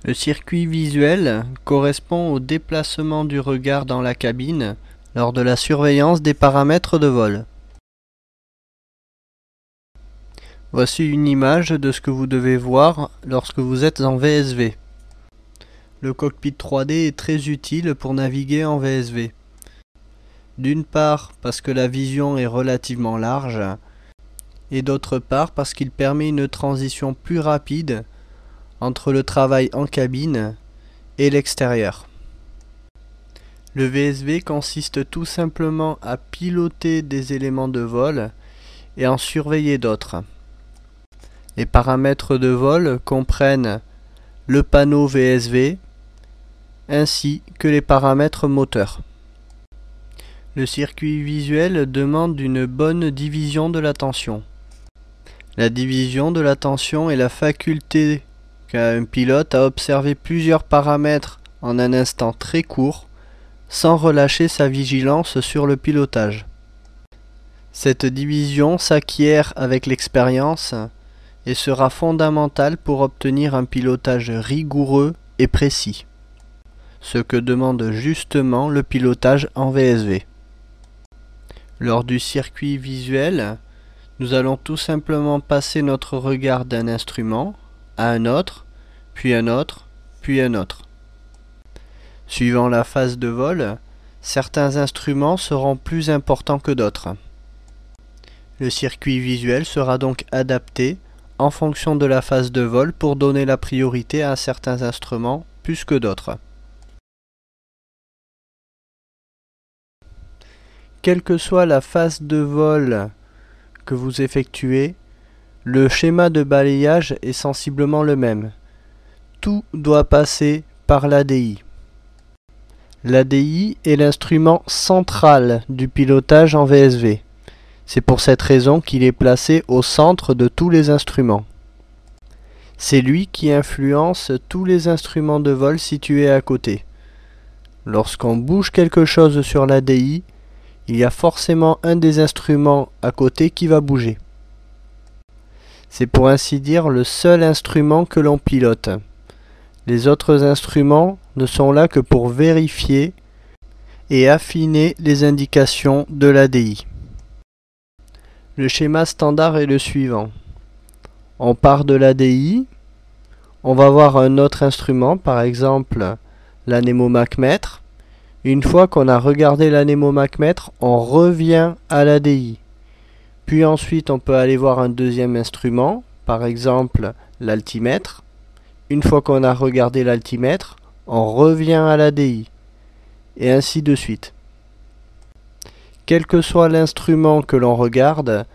Le circuit visuel correspond au déplacement du regard dans la cabine lors de la surveillance des paramètres de vol. Voici une image de ce que vous devez voir lorsque vous êtes en VSV. Le cockpit 3D est très utile pour naviguer en VSV. D'une part parce que la vision est relativement large, et d'autre part parce qu'il permet une transition plus rapide entre le travail en cabine et l'extérieur. Le VSV consiste tout simplement à piloter des éléments de vol et en surveiller d'autres. Les paramètres de vol comprennent le panneau VSV ainsi que les paramètres moteurs. Le circuit visuel demande une bonne division de l'attention. La division de l'attention est la faculté qu'a un pilote à observer plusieurs paramètres en un instant très court sans relâcher sa vigilance sur le pilotage. Cette division s'acquiert avec l'expérience et sera fondamentale pour obtenir un pilotage rigoureux et précis, ce que demande justement le pilotage en VSV. Lors du circuit visuel, nous allons tout simplement passer notre regard d'un instrument à un autre, puis un autre, puis un autre. Suivant la phase de vol, certains instruments seront plus importants que d'autres. Le circuit visuel sera donc adapté en fonction de la phase de vol pour donner la priorité à certains instruments plus que d'autres. Quelle que soit la phase de vol que vous effectuez, le schéma de balayage est sensiblement le même. Tout doit passer par l'ADI. L'ADI est l'instrument central du pilotage en VSV. C'est pour cette raison qu'il est placé au centre de tous les instruments. C'est lui qui influence tous les instruments de vol situés à côté. Lorsqu'on bouge quelque chose sur l'ADI, il y a forcément un des instruments à côté qui va bouger. C'est pour ainsi dire le seul instrument que l'on pilote. Les autres instruments ne sont là que pour vérifier et affiner les indications de l'ADI. Le schéma standard est le suivant. On part de l'ADI, on va voir un autre instrument, par exemple l'anémomachmètre. Une fois qu'on a regardé l'anémomachmètre, on revient à l'ADI. Puis ensuite on peut aller voir un deuxième instrument, par exemple l'altimètre. Une fois qu'on a regardé l'altimètre, on revient à l'ADI. Et ainsi de suite. Quel que soit l'instrument que l'on regarde,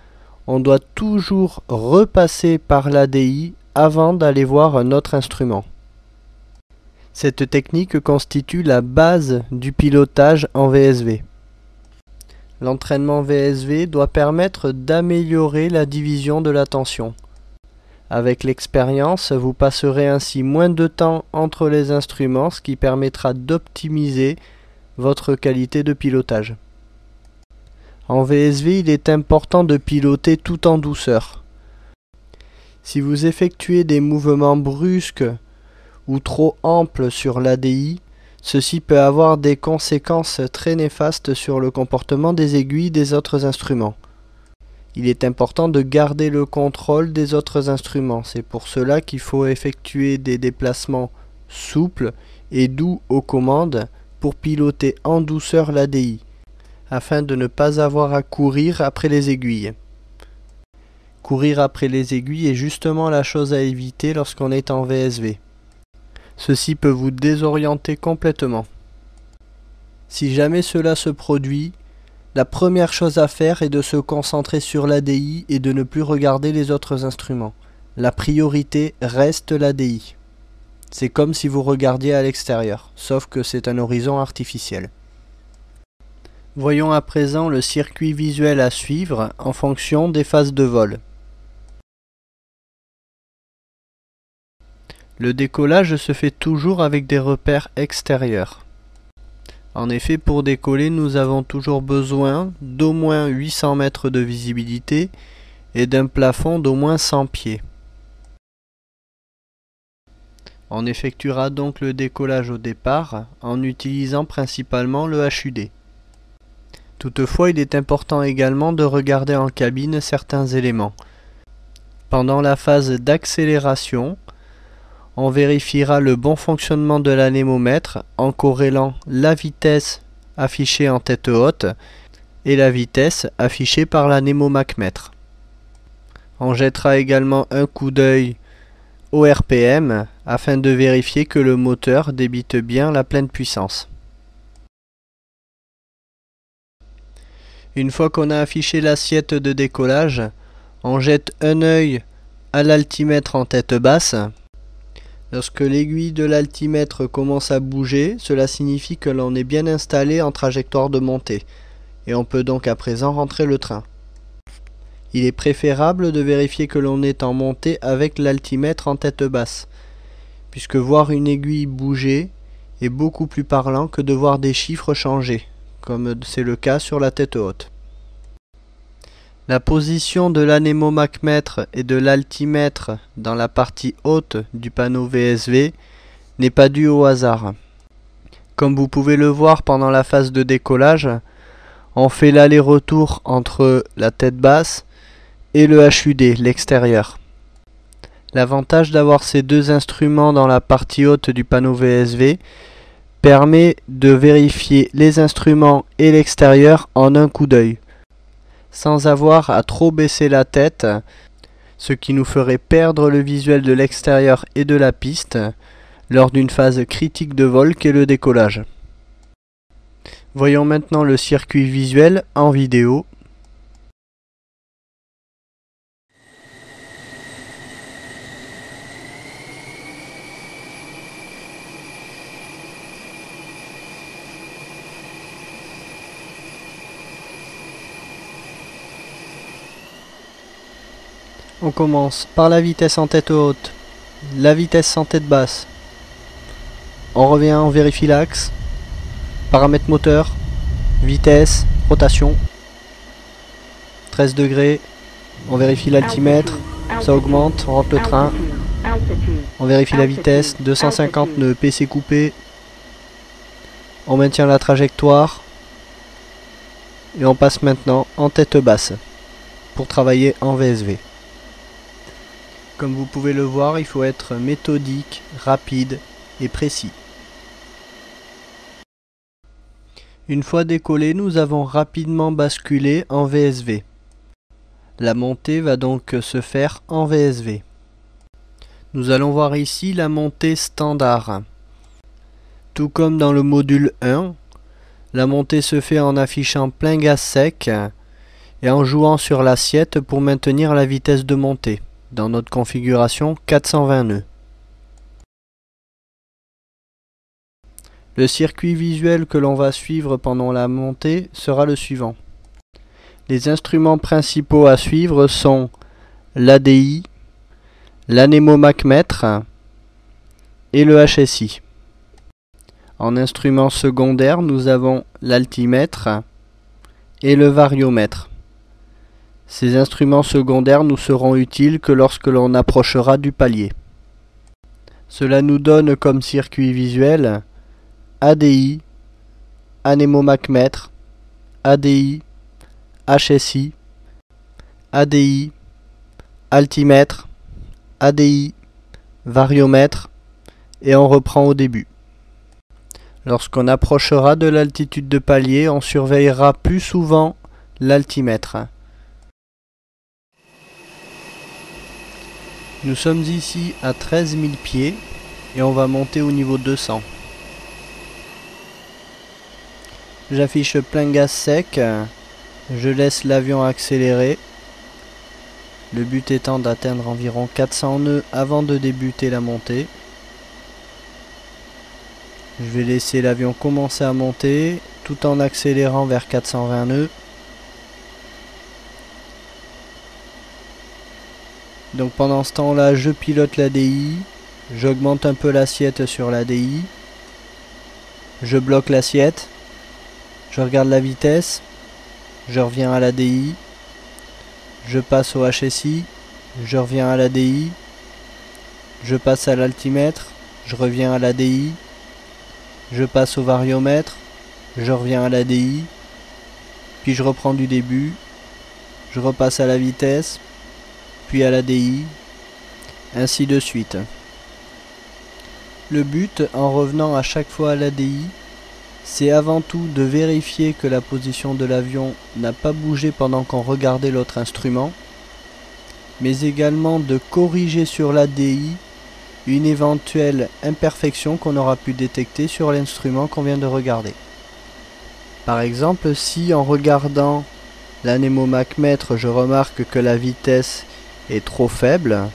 on doit toujours repasser par l'ADI avant d'aller voir un autre instrument. Cette technique constitue la base du pilotage en VSV. L'entraînement VSV doit permettre d'améliorer la division de l'attention. Avec l'expérience, vous passerez ainsi moins de temps entre les instruments, ce qui permettra d'optimiser votre qualité de pilotage. En VSV, il est important de piloter tout en douceur. Si vous effectuez des mouvements brusques ou trop amples sur l'ADI, ceci peut avoir des conséquences très néfastes sur le comportement des aiguilles des autres instruments. Il est important de garder le contrôle des autres instruments. C'est pour cela qu'il faut effectuer des déplacements souples et doux aux commandes pour piloter en douceur l'ADI, afin de ne pas avoir à courir après les aiguilles. Courir après les aiguilles est justement la chose à éviter lorsqu'on est en VSV. Ceci peut vous désorienter complètement. Si jamais cela se produit, la première chose à faire est de se concentrer sur l'ADI et de ne plus regarder les autres instruments. La priorité reste l'ADI. C'est comme si vous regardiez à l'extérieur, sauf que c'est un horizon artificiel. Voyons à présent le circuit visuel à suivre en fonction des phases de vol. Le décollage se fait toujours avec des repères extérieurs. En effet, pour décoller, nous avons toujours besoin d'au moins 800 mètres de visibilité et d'un plafond d'au moins 100 pieds. On effectuera donc le décollage au départ en utilisant principalement le HUD. Toutefois, il est important également de regarder en cabine certains éléments. Pendant la phase d'accélération, on vérifiera le bon fonctionnement de l'anémomètre en corrélant la vitesse affichée en tête haute et la vitesse affichée par l'anémomachmètre. On jettera également un coup d'œil au RPM afin de vérifier que le moteur débite bien la pleine puissance. Une fois qu'on a affiché l'assiette de décollage, on jette un œil à l'altimètre en tête basse. Lorsque l'aiguille de l'altimètre commence à bouger, cela signifie que l'on est bien installé en trajectoire de montée, et on peut donc à présent rentrer le train. Il est préférable de vérifier que l'on est en montée avec l'altimètre en tête basse, puisque voir une aiguille bouger est beaucoup plus parlant que de voir des chiffres changer, comme c'est le cas sur la tête haute. La position de l'anémomachmètre et de l'altimètre dans la partie haute du panneau VSV n'est pas due au hasard. Comme vous pouvez le voir pendant la phase de décollage, on fait l'aller-retour entre la tête basse et le HUD, l'extérieur. L'avantage d'avoir ces deux instruments dans la partie haute du panneau VSV permet de vérifier les instruments et l'extérieur en un coup d'œil, sans avoir à trop baisser la tête, ce qui nous ferait perdre le visuel de l'extérieur et de la piste lors d'une phase critique de vol qu'est le décollage. Voyons maintenant le circuit visuel en vidéo. On commence par la vitesse en tête haute, la vitesse en tête basse. On revient, on vérifie l'axe, paramètres moteur, vitesse, rotation, 13 degrés, on vérifie l'altimètre, ça augmente, on rentre le train, on vérifie la vitesse, 250 nœuds, PC coupé, on maintient la trajectoire et on passe maintenant en tête basse pour travailler en VSV. Comme vous pouvez le voir, il faut être méthodique, rapide et précis. Une fois décollé, nous avons rapidement basculé en VSV. La montée va donc se faire en VSV. Nous allons voir ici la montée standard. Tout comme dans le module 1, la montée se fait en affichant plein gaz sec et en jouant sur l'assiette pour maintenir la vitesse de montée. Dans notre configuration 420 nœuds. Le circuit visuel que l'on va suivre pendant la montée sera le suivant. Les instruments principaux à suivre sont l'ADI, l'anémomachmètre et le HSI. En instruments secondaires, nous avons l'altimètre et le variomètre. Ces instruments secondaires nous seront utiles que lorsque l'on approchera du palier. Cela nous donne comme circuit visuel ADI, anémomachmètre, ADI, HSI, ADI, altimètre, ADI, variomètre et on reprend au début. Lorsqu'on approchera de l'altitude de palier, on surveillera plus souvent l'altimètre. Nous sommes ici à 13 000 pieds et on va monter au niveau 200. J'affiche plein gaz sec, je laisse l'avion accélérer. Le but étant d'atteindre environ 400 nœuds avant de débuter la montée. Je vais laisser l'avion commencer à monter tout en accélérant vers 420 nœuds. Donc pendant ce temps-là, je pilote l'ADI, j'augmente un peu l'assiette sur l'ADI, je bloque l'assiette, je regarde la vitesse, je reviens à l'ADI, je passe au HSI, je reviens à l'ADI, je passe à l'altimètre, je reviens à l'ADI, je passe au variomètre, je reviens à l'ADI, puis je reprends du début, je repasse à la vitesse, puis à l'ADI, ainsi de suite. Le but, en revenant à chaque fois à l'ADI, c'est avant tout de vérifier que la position de l'avion n'a pas bougé pendant qu'on regardait l'autre instrument, mais également de corriger sur l'ADI une éventuelle imperfection qu'on aura pu détecter sur l'instrument qu'on vient de regarder. Par exemple, si en regardant l'anémomètre, je remarque que la vitesse est trop faible,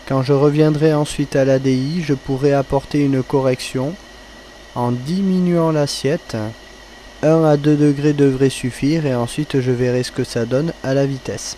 quand je reviendrai ensuite à l'ADI, je pourrai apporter une correction en diminuant l'assiette. 1 à 2 degrés devrait suffire et ensuite je verrai ce que ça donne à la vitesse.